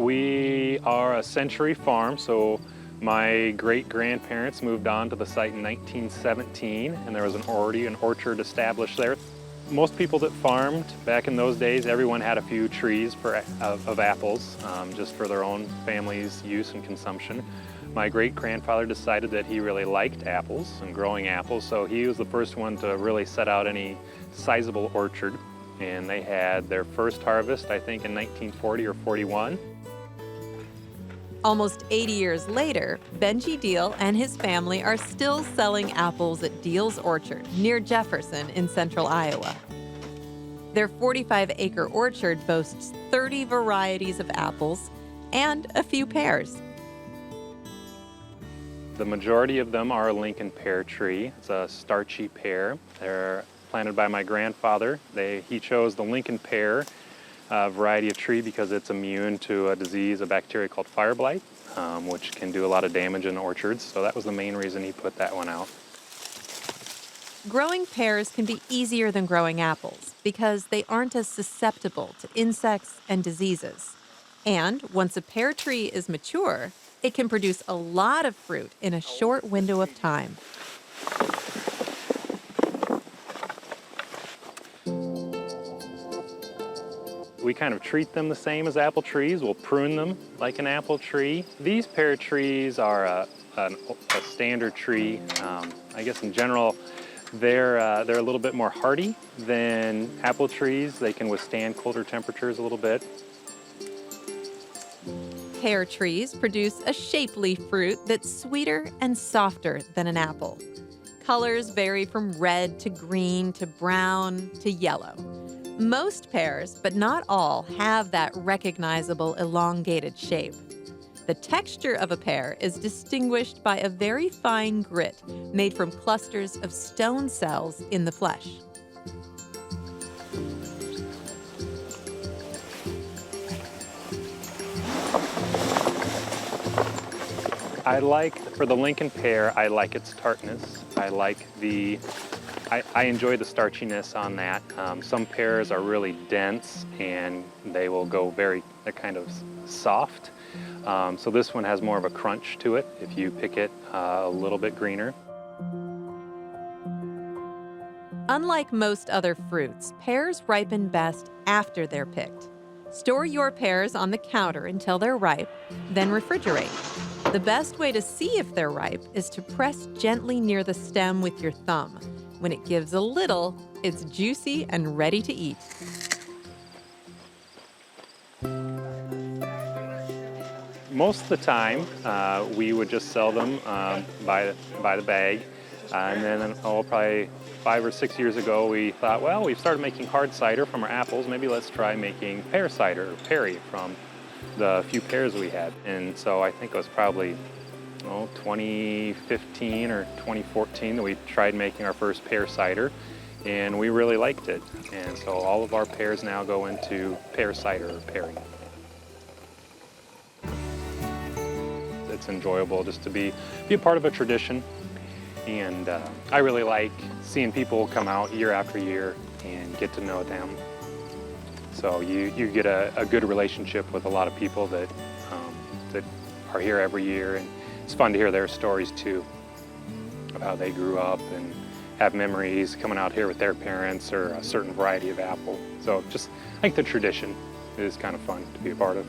We are a century farm, so my great-grandparents moved on to the site in 1917, and there was already an orchard established there. Most people that farmed back in those days, everyone had a few trees of apples, just for their own family's use and consumption. My great-grandfather decided that he really liked apples and growing apples, so he was the first one to really set out any sizable orchard. And they had their first harvest, I think, in 1940 or 41. Almost 80 years later, Benji Deal and his family are still selling apples at Deal's Orchard near Jefferson in central Iowa. Their 45-acre orchard boasts 30 varieties of apples and a few pears. The majority of them are a Lincoln pear tree. It's a starchy pear. They're planted by my grandfather. He chose the Lincoln pear variety of tree because it's immune to a disease, a bacteria called fire blight, which can do a lot of damage in orchards. So that was the main reason he put that one out. Growing pears can be easier than growing apples because they aren't as susceptible to insects and diseases. And once a pear tree is mature, it can produce a lot of fruit in a short window of time. We kind of treat them the same as apple trees. We'll prune them like an apple tree. These pear trees are a standard tree. I guess in general, they're a little bit more hardy than apple trees. They can withstand colder temperatures a little bit. Pear trees produce a shapely fruit that's sweeter and softer than an apple. Colors vary from red to green to brown to yellow. Most pears, but not all, have that recognizable elongated shape. The texture of a pear is distinguished by a very fine grit made from clusters of stone cells in the flesh. For the Lincoln pear, I like its tartness. I enjoy the starchiness on that. Some pears are really dense and they will go they're kind of soft. So this one has more of a crunch to it if you pick it a little bit greener. Unlike most other fruits, pears ripen best after they're picked. Store your pears on the counter until they're ripe, then refrigerate. The best way to see if they're ripe is to press gently near the stem with your thumb. When it gives a little, it's juicy and ready to eat. Most of the time, we would just sell them by the bag. And then probably 5 or 6 years ago, we thought, well, we've started making hard cider from our apples. Maybe let's try making pear cider, or perry, from the few pears we had. And so I think it was probably 2015 or 2014 that we tried making our first pear cider, and we really liked it. And so all of our pears now go into pear cider or perry. It's enjoyable just to be a part of a tradition, and I really like seeing people come out year after year and get to know them. So you get a good relationship with a lot of people that are here every year, and it's fun to hear their stories too, of how they grew up and have memories coming out here with their parents or a certain variety of apple. So I think the tradition is kind of fun to be a part of.